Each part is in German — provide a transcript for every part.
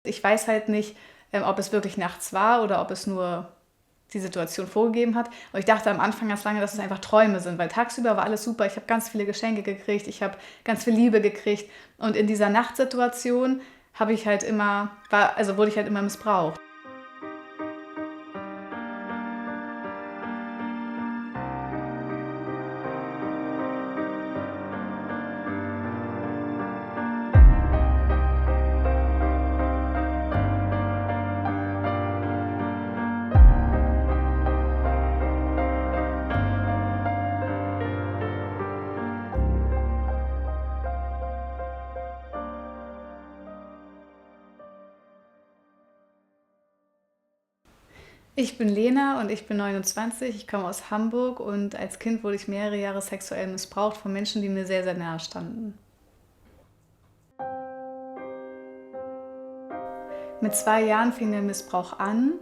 Ich weiß halt nicht, ob es wirklich nachts war oder ob es nur die Situation vorgegeben hat. Und ich dachte am Anfang ganz lange, dass es einfach Träume sind, weil tagsüber war alles super. Ich habe ganz viele Geschenke gekriegt, ich habe ganz viel Liebe gekriegt. Und in dieser Nachtsituation wurde ich halt immer missbraucht. Ich bin Lena und ich bin 29. Ich komme aus Hamburg und als Kind wurde ich mehrere Jahre sexuell missbraucht von Menschen, die mir sehr, sehr nahe standen. Mit 2 Jahren fing der Missbrauch an.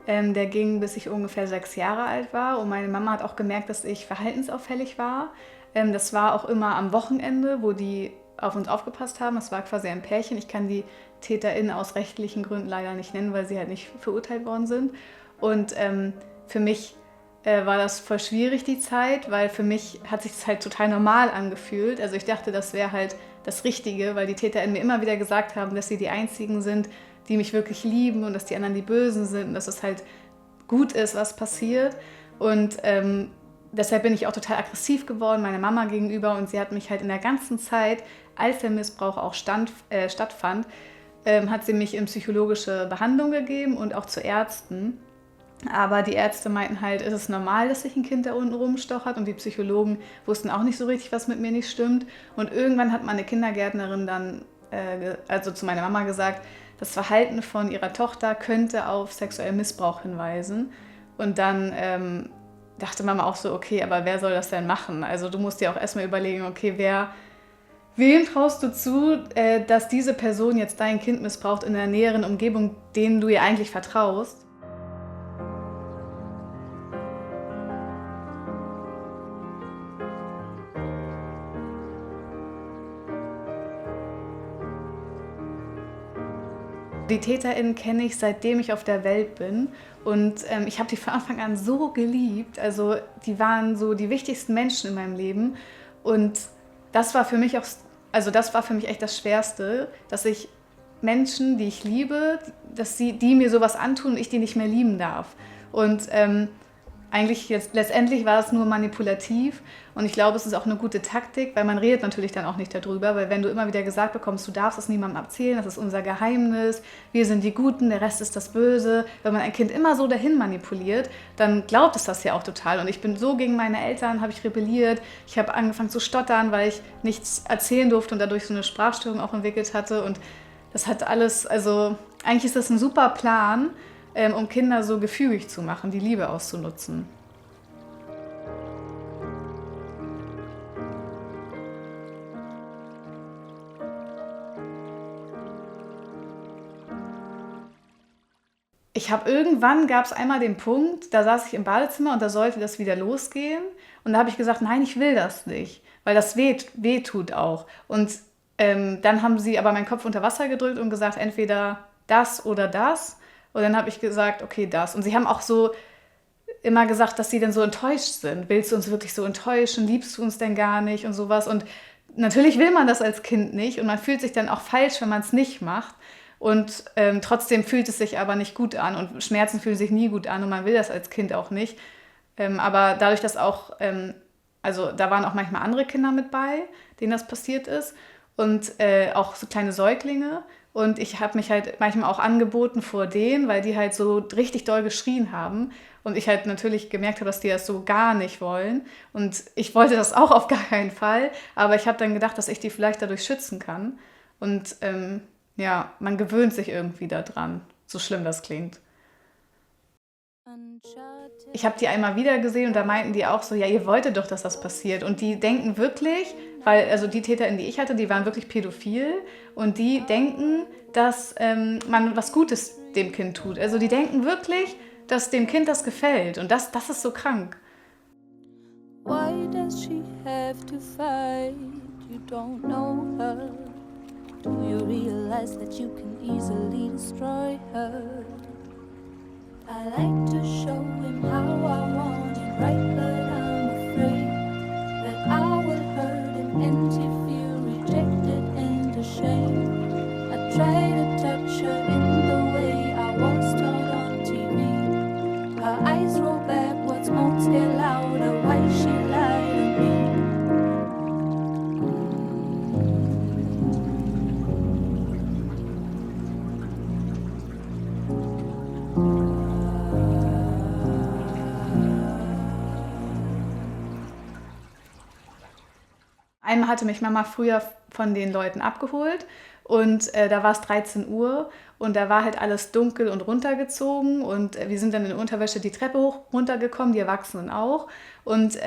Der ging, bis ich ungefähr 6 Jahre alt war. Und meine Mama hat auch gemerkt, dass ich verhaltensauffällig war. Das war auch immer am Wochenende, wo die auf uns aufgepasst haben. Es war quasi ein Pärchen. Ich kann die TäterInnen aus rechtlichen Gründen leider nicht nennen, weil sie halt nicht verurteilt worden sind. Und für mich war das voll schwierig, die Zeit, weil für mich hat sich das halt total normal angefühlt. Also ich dachte, das wäre halt das Richtige, weil die TäterInnen mir immer wieder gesagt haben, dass sie die Einzigen sind, die mich wirklich lieben und dass die anderen die Bösen sind und dass es halt gut ist, was passiert. Und deshalb bin ich auch total aggressiv geworden meiner Mama gegenüber und sie hat mich halt in der ganzen Zeit, als der Missbrauch auch stattfand, hat sie mich in psychologische Behandlung gegeben und auch zu Ärzten. Aber die Ärzte meinten halt, ist es normal, dass sich ein Kind da unten rumstochert, und die Psychologen wussten auch nicht so richtig, was mit mir nicht stimmt. Und irgendwann hat meine Kindergärtnerin dann also zu meiner Mama gesagt, das Verhalten von ihrer Tochter könnte auf sexuellen Missbrauch hinweisen. Und dann dachte Mama auch so, okay, aber wer soll das denn machen? Also du musst dir auch erstmal überlegen, okay, wem traust du zu, dass diese Person jetzt dein Kind missbraucht in der näheren Umgebung, denen du ihr eigentlich vertraust? Die TäterInnen kenne ich, seitdem ich auf der Welt bin. Und ich habe die von Anfang an so geliebt. Also die waren so die wichtigsten Menschen in meinem Leben. Und das war für mich echt das Schwerste, dass ich Menschen, die ich liebe, die mir sowas antun und ich die nicht mehr lieben darf. Und eigentlich jetzt letztendlich war es nur manipulativ, und ich glaube, es ist auch eine gute Taktik, weil man redet natürlich dann auch nicht darüber, weil wenn du immer wieder gesagt bekommst, du darfst es niemandem erzählen, das ist unser Geheimnis, wir sind die Guten, der Rest ist das Böse, wenn man ein Kind immer so dahin manipuliert, dann glaubt es das ja auch total. Und ich bin so gegen meine Eltern, habe ich rebelliert, ich habe angefangen zu stottern, weil ich nichts erzählen durfte und dadurch so eine Sprachstörung auch entwickelt hatte, und das hat alles, also eigentlich ist das ein super Plan, um Kinder so gefügig zu machen, die Liebe auszunutzen. Irgendwann gab es einmal den Punkt, da saß ich im Badezimmer und da sollte das wieder losgehen. Und da habe ich gesagt, nein, ich will das nicht, weil das weh tut auch. Und dann haben sie aber meinen Kopf unter Wasser gedrückt und gesagt, entweder das oder das. Und dann habe ich gesagt, okay, das. Und sie haben auch so immer gesagt, dass sie dann so enttäuscht sind. Willst du uns wirklich so enttäuschen? Liebst du uns denn gar nicht? Und sowas. Und natürlich will man das als Kind nicht. Und man fühlt sich dann auch falsch, wenn man es nicht macht. Und trotzdem fühlt es sich aber nicht gut an. Und Schmerzen fühlen sich nie gut an. Und man will das als Kind auch nicht. Aber dadurch, dass also da waren auch manchmal andere Kinder mit bei, denen das passiert ist. Und auch so kleine Säuglinge. Und ich habe mich halt manchmal auch angeboten vor denen, weil die halt so richtig doll geschrien haben. Und ich halt natürlich gemerkt habe, dass die das so gar nicht wollen. Und ich wollte das auch auf gar keinen Fall. Aber ich habe dann gedacht, dass ich die vielleicht dadurch schützen kann. Und ja, man gewöhnt sich irgendwie daran, so schlimm das klingt. Ich habe die einmal wieder gesehen und da meinten die auch so, ja, ihr wolltet doch, dass das passiert. Und die denken wirklich, weil also die TäterInnen, die ich hatte, die waren wirklich pädophil, und die denken, dass man was Gutes dem Kind tut. Also die denken wirklich, dass dem Kind das gefällt, und das ist so krank. Why does she have to fight? You don't know her. Do you realize that you can easily destroy her? I like to show him how I want it right, but I'm afraid that I will hurt him and he feel rejected and ashamed. I try to touch her in the way I was taught on TV. Her eyes roll backwards, moans get louder, why she lied to me. Einmal hatte mich Mama früher von den Leuten abgeholt und da war es 13 Uhr und da war halt alles dunkel und runtergezogen und wir sind dann in Unterwäsche die Treppe hoch runtergekommen, die Erwachsenen auch. Und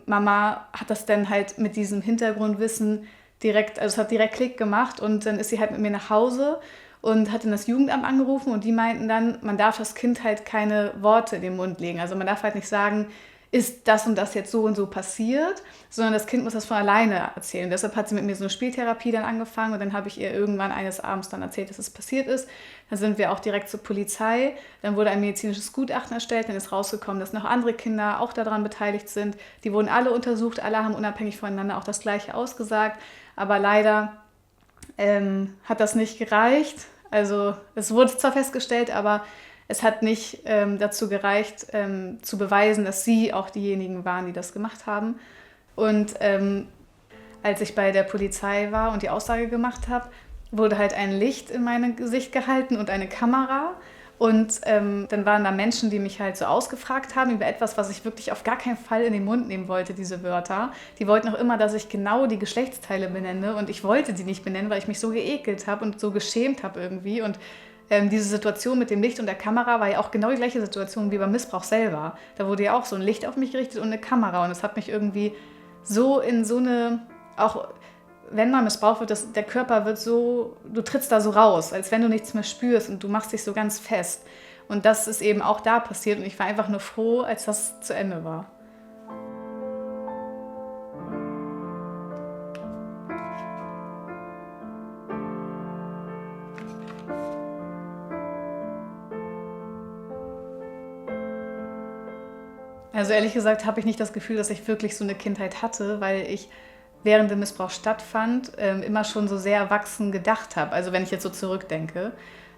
Mama hat das dann halt mit diesem Hintergrundwissen direkt, also es hat direkt Klick gemacht und dann ist sie halt mit mir nach Hause und hat dann das Jugendamt angerufen und die meinten dann, man darf das Kind halt keine Worte in den Mund legen. Also man darf halt nicht sagen, ist das und das jetzt so und so passiert, sondern das Kind muss das von alleine erzählen. Und deshalb hat sie mit mir so eine Spieltherapie dann angefangen und dann habe ich ihr irgendwann eines Abends dann erzählt, dass es passiert ist. Dann sind wir auch direkt zur Polizei, dann wurde ein medizinisches Gutachten erstellt, dann ist rausgekommen, dass noch andere Kinder auch daran beteiligt sind. Die wurden alle untersucht, alle haben unabhängig voneinander auch das Gleiche ausgesagt, aber leider hat das nicht gereicht. Also es wurde zwar festgestellt, aber es hat nicht dazu gereicht, zu beweisen, dass sie auch diejenigen waren, die das gemacht haben. Und als ich bei der Polizei war und die Aussage gemacht habe, wurde halt ein Licht in mein Gesicht gehalten und eine Kamera. Und dann waren da Menschen, die mich halt so ausgefragt haben über etwas, was ich wirklich auf gar keinen Fall in den Mund nehmen wollte, diese Wörter. Die wollten auch immer, dass ich genau die Geschlechtsteile benenne und ich wollte die nicht benennen, weil ich mich so geekelt habe und so geschämt habe irgendwie. Und diese Situation mit dem Licht und der Kamera war ja auch genau die gleiche Situation wie beim Missbrauch selber. Da wurde ja auch so ein Licht auf mich gerichtet und eine Kamera und es hat mich irgendwie so in so eine, auch wenn man missbraucht wird, der Körper wird so, du trittst da so raus, als wenn du nichts mehr spürst und du machst dich so ganz fest. Und das ist eben auch da passiert und ich war einfach nur froh, als das zu Ende war. Also ehrlich gesagt habe ich nicht das Gefühl, dass ich wirklich so eine Kindheit hatte, weil ich während der Missbrauch stattfand, immer schon so sehr erwachsen gedacht habe. Also wenn ich jetzt so zurückdenke.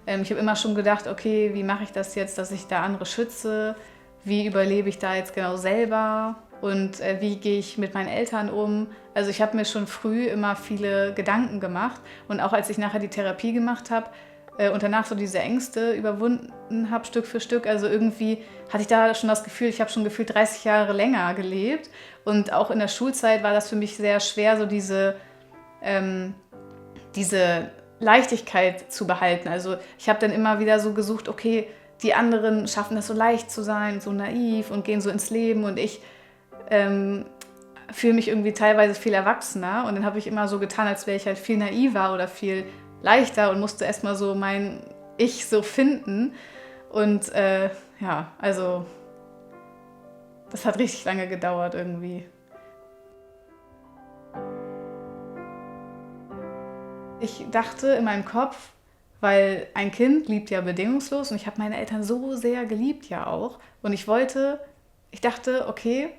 Ich habe immer schon gedacht, okay, wie mache ich das jetzt, dass ich da andere schütze? Wie überlebe ich da jetzt genau selber? Und wie gehe ich mit meinen Eltern um? Also ich habe mir schon früh immer viele Gedanken gemacht. Und auch als ich nachher die Therapie gemacht habe, und danach so diese Ängste überwunden habe, Stück für Stück. Also irgendwie hatte ich da schon das Gefühl, ich habe schon gefühlt 30 Jahre länger gelebt. Und auch in der Schulzeit war das für mich sehr schwer, so diese Leichtigkeit zu behalten. Also ich habe dann immer wieder so gesucht, okay, die anderen schaffen das so leicht zu sein, so naiv und gehen so ins Leben und ich fühle mich irgendwie teilweise viel erwachsener und dann habe ich immer so getan, als wäre ich halt viel naiver oder viel leichter und musste erstmal so mein Ich so finden. Und ja, also das hat richtig lange gedauert irgendwie. Ich dachte in meinem Kopf, weil ein Kind liebt ja bedingungslos und ich habe meine Eltern so sehr geliebt ja auch. Und ich dachte, okay,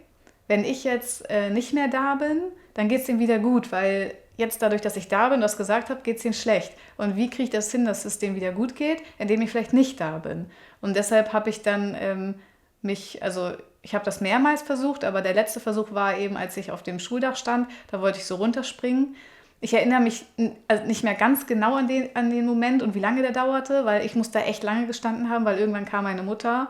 wenn ich jetzt nicht mehr da bin, dann geht es denen wieder gut, weil jetzt dadurch, dass ich da bin und das gesagt habe, geht es denen schlecht. Und wie kriege ich das hin, dass es denen wieder gut geht, indem ich vielleicht nicht da bin? Und deshalb habe ich dann ich habe das mehrmals versucht, aber der letzte Versuch war eben, als ich auf dem Schuldach stand, da wollte ich so runterspringen. Ich erinnere mich also nicht mehr ganz genau an den Moment und wie lange der dauerte, weil ich muss da echt lange gestanden haben, weil irgendwann kam meine Mutter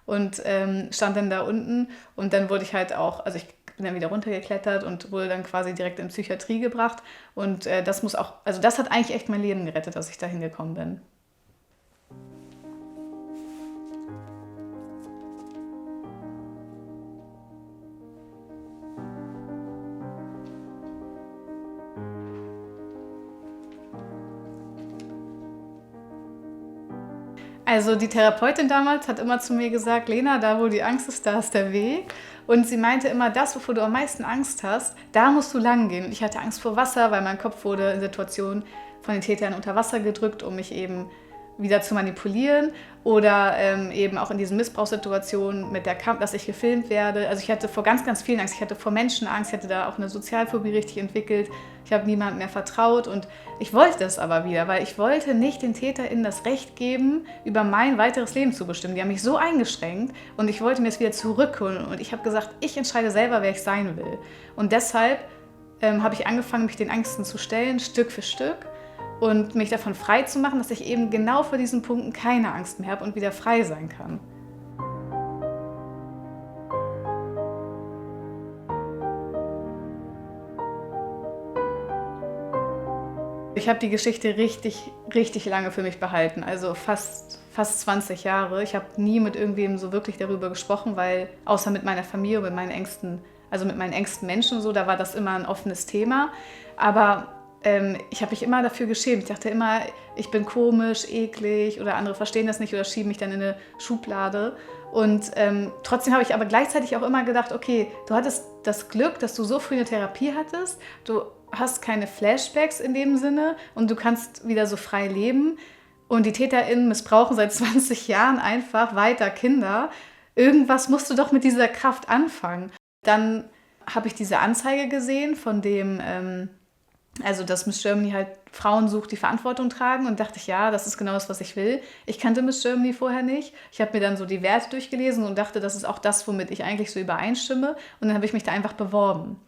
und stand dann da unten und dann wurde ich halt auch, also ich bin dann wieder runtergeklettert und wurde dann quasi direkt in Psychiatrie gebracht und das hat eigentlich echt mein Leben gerettet, dass ich da hingekommen bin. Also die Therapeutin damals hat immer zu mir gesagt, Lena, da wo die Angst ist, da ist der Weg. Und sie meinte immer, das, wovor du am meisten Angst hast, da musst du lang gehen. Und ich hatte Angst vor Wasser, weil mein Kopf wurde in Situationen von den Tätern unter Wasser gedrückt, um mich eben wieder zu manipulieren. Oder eben auch in diesen Missbrauchssituationen mit der Kampf, dass ich gefilmt werde. Also ich hatte vor ganz, ganz vielen Angst. Ich hatte vor Menschen Angst, ich hatte da auch eine Sozialphobie richtig entwickelt. Ich habe niemandem mehr vertraut und ich wollte das aber wieder, weil ich wollte nicht den TäterInnen das Recht geben, über mein weiteres Leben zu bestimmen. Die haben mich so eingeschränkt und ich wollte mir das wieder zurückholen. Und ich habe gesagt, ich entscheide selber, wer ich sein will. Und deshalb habe ich angefangen, mich den Ängsten zu stellen, Stück für Stück. Und mich davon frei zu machen, dass ich eben genau vor diesen Punkten keine Angst mehr habe und wieder frei sein kann. Ich habe die Geschichte richtig, richtig lange für mich behalten, also fast 20 Jahre. Ich habe nie mit irgendwem so wirklich darüber gesprochen, weil außer mit meiner Familie, mit meinen engsten, also mit meinen engsten Menschen so, da war das immer ein offenes Thema. Aber ich habe mich immer dafür geschämt. Ich dachte immer, ich bin komisch, eklig oder andere verstehen das nicht oder schieben mich dann in eine Schublade. Und trotzdem habe ich aber gleichzeitig auch immer gedacht, okay, du hattest das Glück, dass du so früh eine Therapie hattest, du hast keine Flashbacks in dem Sinne und du kannst wieder so frei leben. Und die TäterInnen missbrauchen seit 20 Jahren einfach weiter Kinder. Irgendwas musst du doch mit dieser Kraft anfangen. Dann habe ich diese Anzeige gesehen von dem... Also, dass Miss Germany halt Frauen sucht, die Verantwortung tragen und dachte ich, ja, das ist genau das, was ich will. Ich kannte Miss Germany vorher nicht. Ich habe mir dann so die Werte durchgelesen und dachte, das ist auch das, womit ich eigentlich so übereinstimme. Und dann habe ich mich da einfach beworben.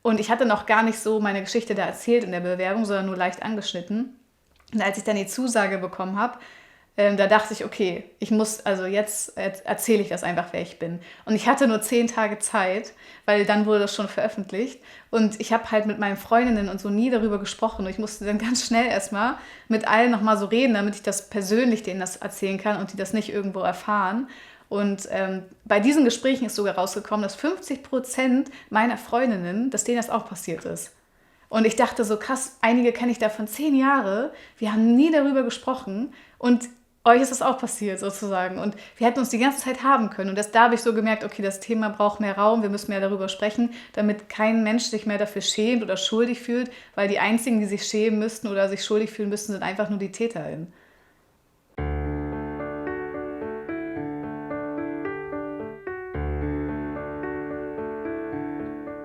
Und ich hatte noch gar nicht so meine Geschichte da erzählt in der Bewerbung, sondern nur leicht angeschnitten. Und als ich dann die Zusage bekommen habe, da dachte ich, okay, ich muss, also jetzt erzähle ich das einfach, wer ich bin. Und ich hatte nur 10 Tage Zeit, weil dann wurde das schon veröffentlicht. Und ich habe halt mit meinen Freundinnen und so nie darüber gesprochen. Und ich musste dann ganz schnell erstmal mit allen nochmal so reden, damit ich das persönlich denen das erzählen kann und die das nicht irgendwo erfahren. Und bei diesen Gesprächen ist sogar rausgekommen, dass 50% meiner Freundinnen, dass denen das auch passiert ist. Und ich dachte so, krass, einige kenne ich davon 10 Jahre, wir haben nie darüber gesprochen und euch ist das auch passiert sozusagen und wir hätten uns die ganze Zeit haben können und da habe ich so gemerkt, okay, das Thema braucht mehr Raum, wir müssen mehr darüber sprechen, damit kein Mensch sich mehr dafür schämt oder schuldig fühlt, weil die einzigen, die sich schämen müssten oder sich schuldig fühlen müssten, sind einfach nur die TäterInnen.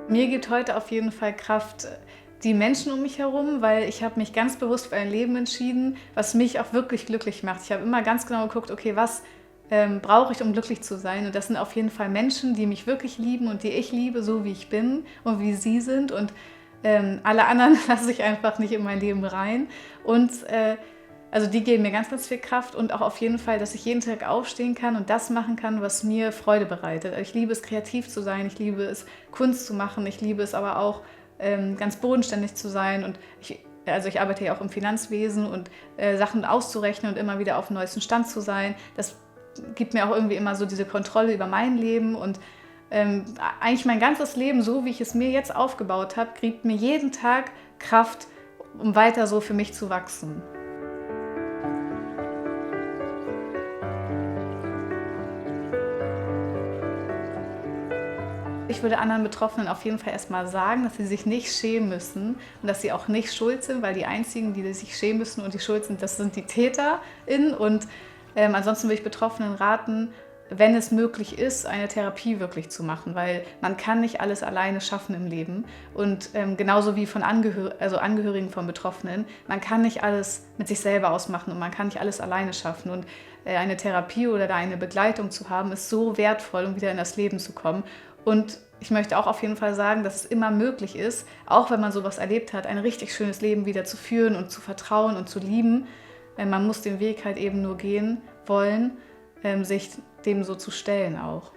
Mir gibt heute auf jeden Fall Kraft die Menschen um mich herum, weil ich habe mich ganz bewusst für ein Leben entschieden, was mich auch wirklich glücklich macht. Ich habe immer ganz genau geguckt, okay, was brauche ich, um glücklich zu sein? Und das sind auf jeden Fall Menschen, die mich wirklich lieben und die ich liebe, so wie ich bin und wie sie sind. Und alle anderen lasse ich einfach nicht in mein Leben rein. Und also die geben mir ganz, ganz viel Kraft und auch auf jeden Fall, dass ich jeden Tag aufstehen kann und das machen kann, was mir Freude bereitet. Ich liebe es, kreativ zu sein, ich liebe es, Kunst zu machen, ich liebe es aber auch, ganz bodenständig zu sein. Und ich arbeite ja auch im Finanzwesen und Sachen auszurechnen und immer wieder auf dem neuesten Stand zu sein. Das gibt mir auch irgendwie immer so diese Kontrolle über mein Leben und eigentlich mein ganzes Leben, so wie ich es mir jetzt aufgebaut habe, gibt mir jeden Tag Kraft, um weiter so für mich zu wachsen. Ich würde anderen Betroffenen auf jeden Fall erstmal sagen, dass sie sich nicht schämen müssen und dass sie auch nicht schuld sind, weil die einzigen, die sich schämen müssen und die schuld sind, das sind die TäterInnen. Und ansonsten würde ich Betroffenen raten, wenn es möglich ist, eine Therapie wirklich zu machen, weil man kann nicht alles alleine schaffen im Leben. Und genauso wie von Angehörigen von Betroffenen, man kann nicht alles mit sich selber ausmachen und man kann nicht alles alleine schaffen. Und eine Therapie oder da eine Begleitung zu haben, ist so wertvoll, um wieder in das Leben zu kommen. Und ich möchte auch auf jeden Fall sagen, dass es immer möglich ist, auch wenn man sowas erlebt hat, ein richtig schönes Leben wieder zu führen und zu vertrauen und zu lieben. Man muss den Weg halt eben nur gehen wollen, sich dem so zu stellen auch.